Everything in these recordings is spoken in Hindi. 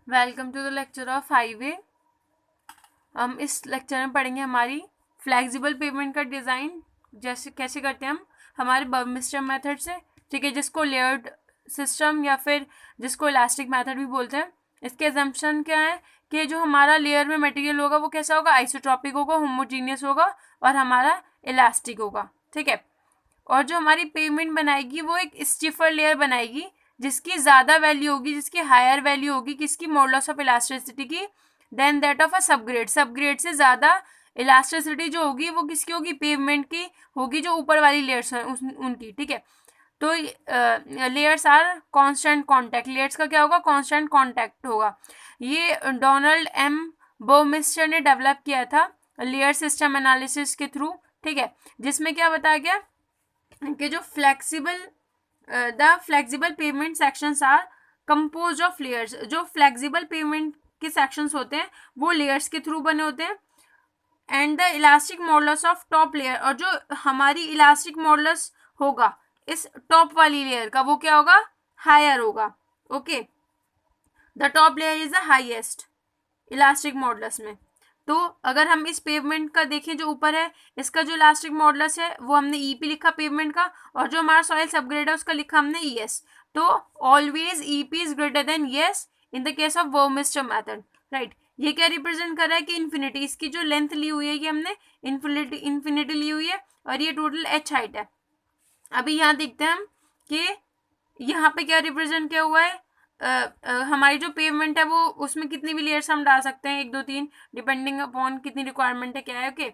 Welcome to the lecture of highway. हम इस लेक्चर में पढ़ेंगे हमारी फ्लेक्सिबल पेमेंट का डिज़ाइन जैसे कैसे करते हैं हम हमारे बर्मिस्टर मेथड से, ठीक है, जिसको लेयर्ड सिस्टम या फिर जिसको इलास्टिक मेथड भी बोलते हैं। इसके एजम्पशन क्या है कि जो हमारा लेयर में मटेरियल होगा वो कैसा होगा, आइसोट्रॉपिक होगा, होमोजीनियस होगा और हमारा इलास्टिक होगा, ठीक है। और जो हमारी पेमेंट बनाएगी वो एक स्टिफर लेयर बनाएगी जिसकी ज़्यादा वैल्यू होगी, जिसकी हायर वैल्यू होगी किसकी, मॉडुलस ऑफ इलास्टिसिटी की, then that of a subgrade. Subgrade से ज़्यादा इलास्टिसिटी जो होगी वो किसकी होगी, पेमेंट की होगी, जो ऊपर वाली लेयर्स हैं उनकी, ठीक है। तो layers are constant contact, layers का क्या होगा, कांस्टेंट कांटेक्ट होगा। ये डोनाल्ड एम बर्मिस्टर ने डेवलप किया था लेयर सिस्टम एनालिसिस के थ्रू, ठीक है, जिसमें क्या बताया गया कि जो flexible pavement sections are composed of layers. जो फ्लेक्सिबल पेमेंट के सेक्शंस होते हैं वो लेयर्स के थ्रू बने होते हैं। And the elastic modulus of top layer, और जो हमारी इलास्टिक मॉडुलस होगा इस टॉप वाली लेयर का वो क्या होगा, हायर होगा, okay. The top layer is the highest elastic modulus में। तो अगर हम इस पेवमेंट का देखें जो ऊपर है, इसका जो इलास्टिक मॉडुलस है वो हमने ईपी लिखा पेवमेंट का, और जो हमारा सॉइल सबग्रेड है उसका लिखा हमने ईएस। तो always EP is greater than ES in the case of Burmister method, right. ये क्या रिप्रेजेंट कर रहा है कि इन्फिनिटी, इसकी जो लेंथ ली हुई है ये हमने इन्फिनिटी ली हुई है, और ये टोटल एच हाइट है। अभी यहाँ देखते हैं हम कि यहाँ पे क्या रिप्रेजेंट किया हुआ है। हमारी जो पेवमेंट है वो उसमें कितनी भी लेयर्स हम डाल सकते हैं, 1 2 3 डिपेंडिंग अपॉन कितनी रिक्वायरमेंट है, क्या है, ओके।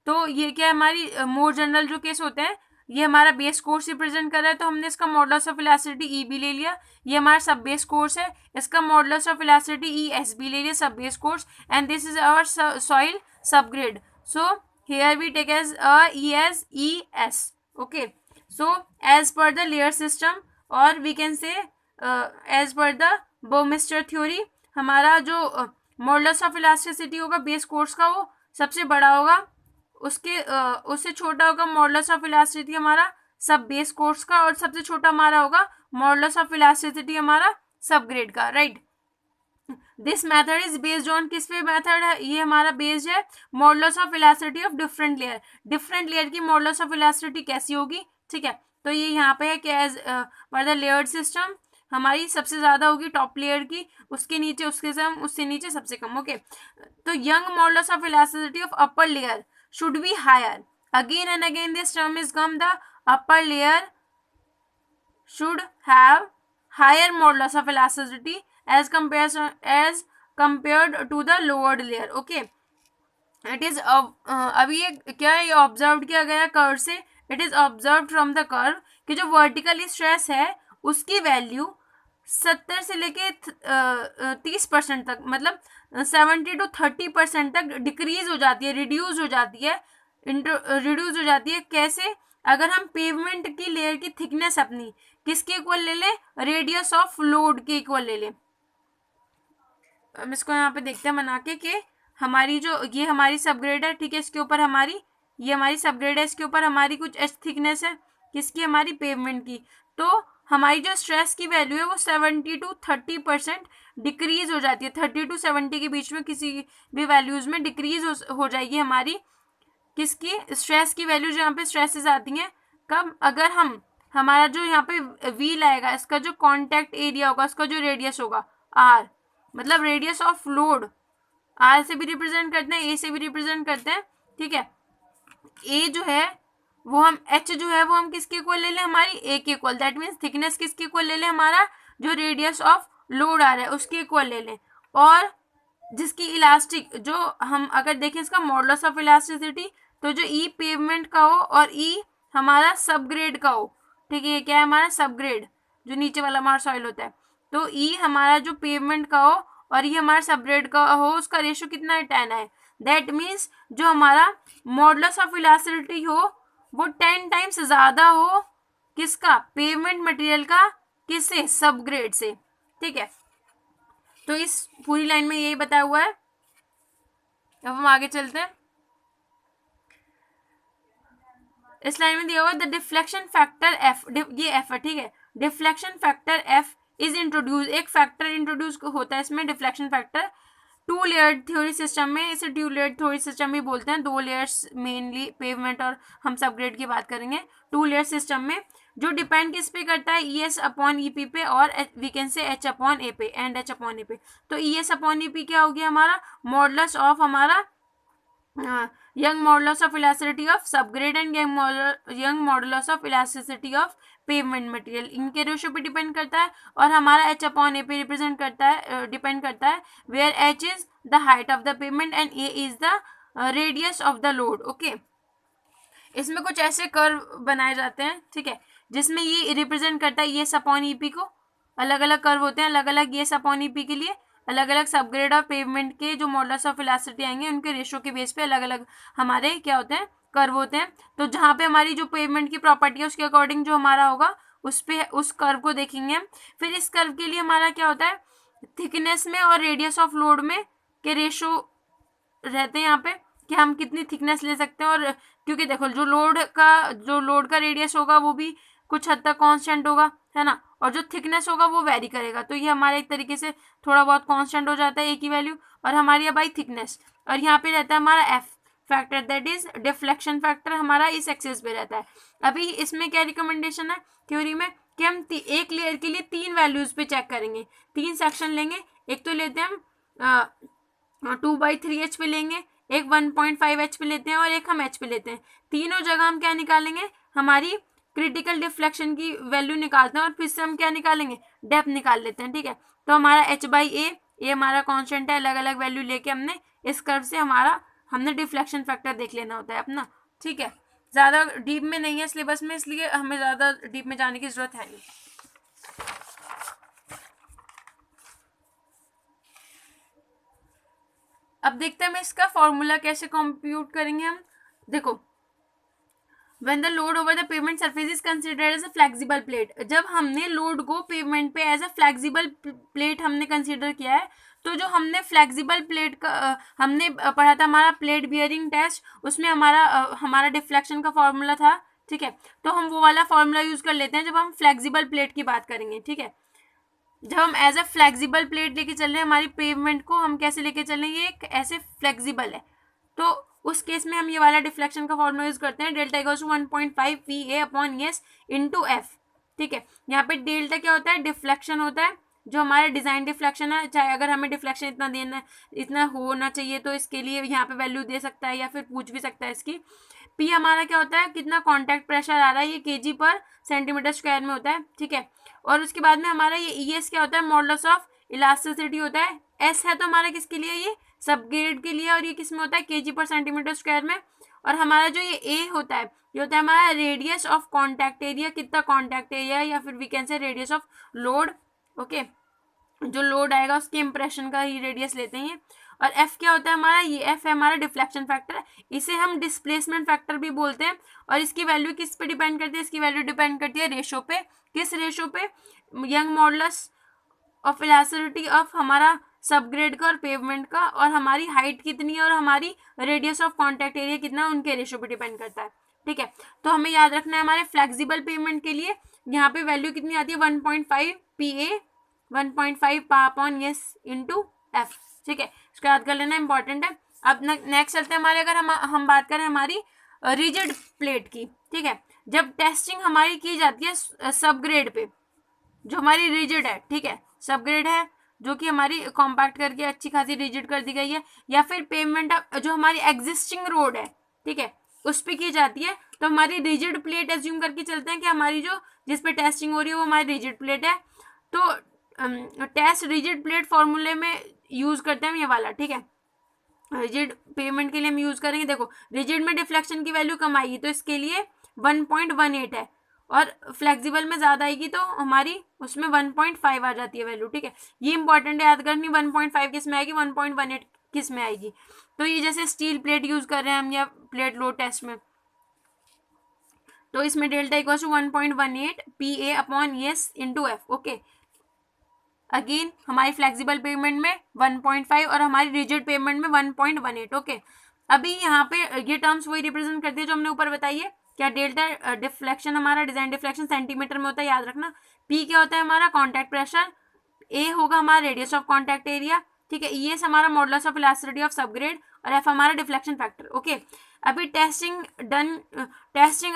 तो ये क्या है, हमारी मोर जनरल जो केस होते हैं, ये हमारा बेस कोर्स रिप्रेजेंट कर रहा है, तो हमने इसका modulus of elasticity E B ले लिया। ये हमारा सब बेस कोर्स है, इसका modulus of elasticity E S B ले लिया, sub base course, and this is our soil subgrade. So here we take as E S E S, okay. So as per the layer system, और we can say as per the Burmister theory, हमारा जो मॉडुलस ऑफ इलास्टिसिटी होगा बेस कोर्स का वो सबसे बड़ा होगा, उसके उससे छोटा होगा मॉडुलस ऑफ इलास्टिसिटी हमारा सब बेस कोर्स का, और सबसे छोटा हमारा होगा मॉडुलस ऑफ इलास्टिसिटी हमारा सब ग्रेड का, right. This method is based on किस पे मेथड है, ये हमारा बेस्ड है modulus of elasticity of different layer. Different layer की मॉडुलस ऑफ इलास्टिसिटी कैसी होगी, ठीक है। तो ये यहाँ पे है कि as per the layered system हमारी सबसे ज्यादा होगी टॉप लेयर की, उसके नीचे उसके कम, उससे नीचे सबसे कम, ओके। तो young modulus of elasticity of upper layer should be higher. Again and again this term is come, the upper layer should have higher modulus of elasticity as compared to the lowered layer, okay. It is अभी ये क्या है, ये ऑब्जर्व किया गया कर्व से। It is observe from the curve कि जो वर्टिकल स्ट्रेस है उसकी वैल्यू 70 से लेके 30% तक, मतलब 70 to 30% तक डिक्रीज हो जाती है, रिड्यूस हो जाती है, रिड्यूस हो जाती है। कैसे, अगर हम पेवमेंट की लेयर की थिकनेस अपनी किसके इक्वल ले लें, रेडियस ऑफ लोड के इक्वल ले लें। हम इसको यहाँ पे देखते हैं बना के कि हमारी जो ये हमारी सबग्रेड है, ठीक है, इसके ऊपर हमारी ये हमारी सबग्रेड है, इसके ऊपर हमारी कुछ एच थिकनेस है किसकी, हमारी पेवमेंट की। तो हमारी जो स्ट्रेस की वैल्यू है वो 70 to 30% डिक्रीज हो जाती है, 30 to 70 के बीच में किसी भी वैल्यूज में डिक्रीज हो जाएगी हमारी किसकी, स्ट्रेस की वैल्यू। जहाँ पे स्ट्रेसेस आती हैं कब, अगर हम हमारा जो यहाँ पे व्हील आएगा, इसका जो कॉन्टेक्ट एरिया होगा, इसका जो रेडियस होगा आर, मतलब रेडियस ऑफ लोड, आर से भी रिप्रेजेंट करते हैं, ए से भी रिप्रेजेंट करते हैं, ठीक है। ए जो है वो हम एच जो है वो हम किसके इक्वल ले लें, हमारी ए के इक्वल, दैट मीन्स थिकनेस किसके इक्वल ले लें, हमारा जो रेडियस ऑफ लोड आ रहा है उसके इक्वल ले लें। और जिसकी इलास्टिक जो हम अगर देखें इसका मॉडुलस ऑफ इलास्टिसिटी, तो जो ई पेवमेंट का हो और ई हमारा सबग्रेड का हो, ठीक है, ये क्या है हमारा सबग्रेड, जो नीचे वाला हमारा सॉइल होता है। तो ई हमारा जो पेवमेंट का हो और ये हमारा सबग्रेड का हो, उसका रेशियो कितना है, 10 है। दैट मीन्स जो हमारा मॉडुलस ऑफ इलास्टिसिटी हो वो 10 टाइम्स ज्यादा हो किसका, पेवमेंट मटेरियल का, किससे, सबग्रेड से, ठीक है। तो इस पूरी लाइन में यही बताया हुआ है। अब हम आगे चलते हैं। इस लाइन में दिया हुआ द डिफ्लेक्शन फैक्टर एफ, ये एफ है, ठीक है। Deflection factor F is introduce, एक फैक्टर इंट्रोड्यूस होता है इसमें, deflection factor. Two layer theory system में इसे टू लेयर थ्योरी सिस्टम भी बोलते हैं, 2 लेयर्स मेनली पेवमेंट और हम सबग्रेड की बात करेंगे। 2 लेयर सिस्टम में जो डिपेंड किस पे करता है, E S upon E P पे, और we can say H upon A पे एंड एच अपॉन ए पे। तो E S upon E P क्या हो गया हमारा, मॉडुलस ऑफ हमारा Young modulus of elasticity of subgrade and Young modulus of elasticity of pavement material, इनके रेशियो पे डिपेंड करता है। और हमारा एच अपॉन ए पे रिप्रेजेंट करता है, डिपेंड करता है, where H is the height of the pavement and A is the radius of the load. Okay, इसमें कुछ ऐसे कर्व बनाए जाते हैं, ठीक है, जिसमें ये रिप्रेजेंट करता है ये अपॉन ई पी को। अलग अलग कर्व होते हैं, अलग अलग ये अपॉन ई पी के लिए, अलग अलग सबग्रेड और पेवमेंट के जो मॉडुलस ऑफ इलास्टिसिटी आएंगे उनके रेशियो के बेस पे अलग अलग हमारे क्या होते हैं, कर्व होते हैं। तो जहाँ पे हमारी जो पेवमेंट की प्रॉपर्टी है उसके अकॉर्डिंग जो हमारा होगा उस पे उस कर्व को देखेंगे हम। फिर इस कर्व के लिए हमारा क्या होता है, थिकनेस में और रेडियस ऑफ लोड में के रेशियो रहते हैं यहाँ पे, कि हम कितनी थिकनेस ले सकते हैं। और क्योंकि देखो जो लोड का रेडियस होगा वो भी कुछ हद तक कांस्टेंट होगा, है ना, और जो थिकनेस होगा वो वेरी करेगा। तो ये हमारे एक तरीके से थोड़ा बहुत कांस्टेंट हो जाता है एक ही वैल्यू। और हमारी अब आई थिकनेस, और यहाँ पे रहता है हमारा F factor, that is deflection factor, हमारा इस एक्सिस पे रहता है। अभी इसमें क्या रिकमेंडेशन है थ्योरी में, कि हम एक लेयर के लिए 3 वैल्यूज पे चेक करेंगे, 3 सेक्शन लेंगे। एक तो लेते हैं हम 2/3 पे लेंगे, एक 1.5 पे लेते हैं, और एक हम एच पे लेते हैं। तीनों जगह हम क्या निकालेंगे, हमारी क्रिटिकल डिफ्लेक्शन की वैल्यू निकालते हैं, और फिर से हम क्या निकालेंगे, डेप्थ निकाल लेते हैं, ठीक है। तो हमारा h/a ये हमारा कांस्टेंट है, अलग अलग वैल्यू लेके हमने इस कर्व से हमने डिफ्लेक्शन फैक्टर देख लेना होता है अपना, ठीक है। ज़्यादा डीप में नहीं है सिलेबस में, इसलिए हमें ज़्यादा डीप में जाने की जरूरत है नहीं। अब देखते हैं हम इसका फॉर्मूला कैसे कंप्यूट करेंगे हम। देखो, when the load over the pavement surface is considered as a flexible plate, जब हमने लोड को पेवमेंट पे एज अ फ्लेक्सिबल प्लेट हमने कंसिडर किया है, तो जो हमने फ्लेक्सिबल प्लेट का हमने पढ़ा था हमारा प्लेट बियरिंग टेस्ट, उसमें हमारा डिफ्लेक्शन का फॉर्मूला था, ठीक है। तो हम वो वाला फॉर्मूला यूज कर लेते हैं जब हम फ्लेक्सिबल प्लेट की बात करेंगे, ठीक है। जब हम एज अ फ्लेक्सिबल प्लेट लेके चल रहे हैं, हमारी पेवमेंट को हम कैसे लेके चल रहे हैं, ये एक ऐसे फ्लेक्सिबल है, तो उस केस में हम ये वाला डिफ्लेक्शन का फॉर्मूला यूज करते हैं, delta equals to 1.5 PA upon S into F, ठीक है। यहाँ पे डेल्टा क्या होता है, डिफ्लेक्शन होता है, जो हमारा डिजाइन डिफ्लेक्शन है। चाहे अगर हमें डिफ्लेक्शन इतना होना चाहिए तो इसके लिए यहाँ पे वैल्यू दे सकता है या फिर पूछ भी सकता है इसकी। पी हमारा क्या होता है, कितना कॉन्टैक्ट प्रेशर आ रहा है, ये kg पर सेंटीमीटर स्क्वायर में होता है, ठीक है। और उसके बाद में हमारा ये ई एस क्या होता है, मॉडुलस ऑफ इलास्टिसिटी होता है। एस है तो हमारा किसके लिए, ये सबग्रेड के लिए, और ये किस में होता है, kg पर सेंटीमीटर स्क्वायर में। और हमारा जो ये ए होता है, ये होता है हमारा रेडियस ऑफ कॉन्टैक्ट एरिया, कितना कॉन्टैक्ट एरिया, या फिर we can say radius of load, okay, जो लोड आएगा उसके इंप्रेशन का ही रेडियस लेते हैं। और एफ क्या होता है हमारा, ये एफ है हमारा डिफ्लेक्शन फैक्टर, इसे हम डिस्प्लेसमेंट फैक्टर भी बोलते हैं। और इसकी वैल्यू किस पे डिपेंड करती है, इसकी वैल्यू डिपेंड करती है रेशो पे। किस रेशो पे, young modulus of elasticity of हमारा सबग्रेड का और पेवमेंट का, और हमारी हाइट कितनी है और हमारी रेडियस ऑफ कॉन्टैक्ट एरिया कितना, उनके रेशो पे डिपेंड करता है, ठीक है। तो हमें याद रखना है हमारे फ्लेक्सिबल पेवमेंट के लिए यहाँ पे वैल्यू कितनी आती है, 1.5 PA 1.5 upon S into F, ठीक है। इसको याद कर लेना, इंपॉर्टेंट है। अब नेक्स्ट चलते हैं हमारे, अगर हम बात करें हमारी रिजिड प्लेट की, ठीक है। जब टेस्टिंग हमारी की जाती है सबग्रेड पे, जो हमारी रिजिड है, ठीक है, सबग्रेड है जो कि हमारी कॉम्पैक्ट करके अच्छी खासी रिजिड कर दी गई है, या फिर पेवमेंट जो हमारी एग्जिस्टिंग रोड है, ठीक है, उस पर की जाती है, तो हमारी रिजिड प्लेट एज्यूम करके चलते हैं कि हमारी जो जिस पे टेस्टिंग हो रही है वो हमारी रिजिड प्लेट है। तो टेस्ट रिजिड प्लेट फॉर्मूले में यूज करते हैं ये वाला, ठीक है। रिजिड पेवमेंट के लिए हम यूज करेंगे, देखो रिजिड में डिफ्लेक्शन की वैल्यू कम आएगी तो इसके लिए 1.18 है, और फ्लेक्सिबल में ज्यादा आएगी तो हमारी उसमें 1.5 आ जाती है वैल्यू, ठीक है। ये इंपॉर्टेंट है याद करनी, 1.5 किस में आएगी, 1.18 किस में आएगी। तो ये जैसे स्टील प्लेट यूज कर रहे हैं हम या प्लेट लोड टेस्ट में, तो इसमें delta equal to 1.18 PA upon S into F, okay. Again हमारी फ्लेक्सिबल पेवमेंट में 1.5 और हमारी रिजिड पेवमेंट में 1.18, ओके। अभी यहाँ पे ये टर्म्स वही रिप्रेजेंट करती है जो हमने ऊपर बताई है, क्या डेल्टा डिफ्लेक्शन हमारा डिजाइन डिफ्लेक्शन सेंटीमीटर में होता है, याद रखना। पी क्या होता है हमारा कॉन्टैक्ट प्रेशर, ए होगा हमारा रेडियस ऑफ कॉन्टैक्ट एरिया, ठीक है। ई एस हमारा modulus of elasticity of subgrade और एफ हमारा डिफ्लेक्शन फैक्टर। ओके, अभी टेस्टिंग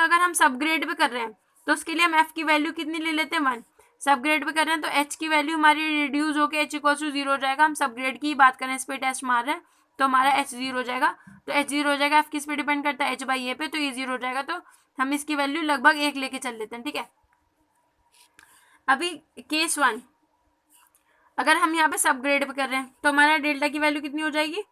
अगर हम सबग्रेड पे कर रहे हैं तो उसके लिए हम एफ की वैल्यू कितनी ले लेते हैं 1। सबग्रेड पे कर रहे हैं तो एच की वैल्यू हमारी रिड्यूस होकर एच इक्वल टू 0 हो जाएगा। हम सबग्रेड की बात करें, इस पर टेस्ट मार रहे हैं तो हमारा एच 0 हो जाएगा। तो एच 0 हो जाएगा, एफ किस पे डिपेंड करता है, एच बाई ए पे, तो ये 0 हो जाएगा। तो हम इसकी वैल्यू लगभग 1 लेके चल लेते हैं, ठीक है। अभी केस 1, अगर हम यहाँ पे सबग्रेड पे कर रहे हैं तो हमारा डेल्टा की वैल्यू कितनी हो जाएगी।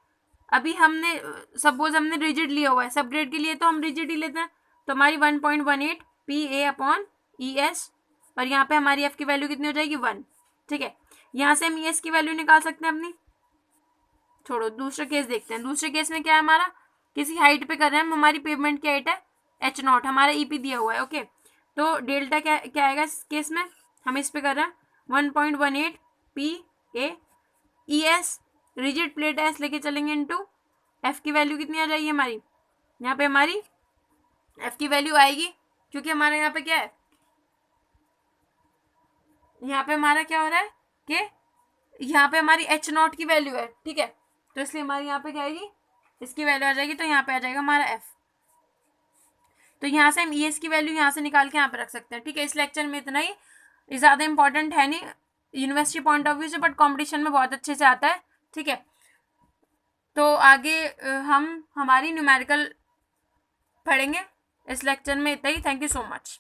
अभी हमने सपोज हमने रिजिड लिया हुआ है, सबग्रेड के लिए तो हम रिजिड ही लेते हैं, तो हमारी 1.18 P A upon E S, और यहाँ पे हमारी एफ की वैल्यू कितनी हो जाएगी 1, ठीक है। यहाँ से हम ई एस की वैल्यू निकाल सकते हैं अपनी। छोड़ो, दूसरा केस देखते हैं। दूसरे केस में क्या है हमारा, किसी हाइट पे कर रहे हैं हम, हमारी पेमेंट की हाइट है एच नॉट, हमारा ईपी दिया हुआ है। ओके, तो डेल्टा क्या आएगा इस केस में, हम इस पे कर रहे हैं 1.18 P A E S, rigid plate S लेके चलेंगे इनटू एफ की वैल्यू कितनी आ जाएगी हमारी, यहाँ पे हमारी एफ की वैल्यू आएगी, क्योंकि हमारे यहाँ पे क्या है, यहाँ पे हमारा क्या हो रहा है कि यहाँ पे हमारी एच नॉट की वैल्यू है, ठीक है। तो इसलिए हमारी यहाँ पे क्या आएगी, इसकी वैल्यू आ जाएगी, तो यहाँ पे आ जाएगा हमारा एफ। तो यहाँ से हम ई एस की वैल्यू यहाँ से निकाल के यहाँ पे रख सकते हैं, ठीक है। इस लेक्चर में इतना ही, ज़्यादा इंपॉर्टेंट है नहीं यूनिवर्सिटी पॉइंट ऑफ व्यू से, बट कॉम्पिटिशन में बहुत अच्छे से आता है, ठीक है। तो आगे हम हमारी न्यूमेरिकल पढ़ेंगे। इस लेक्चर में इतना ही। Thank you so much.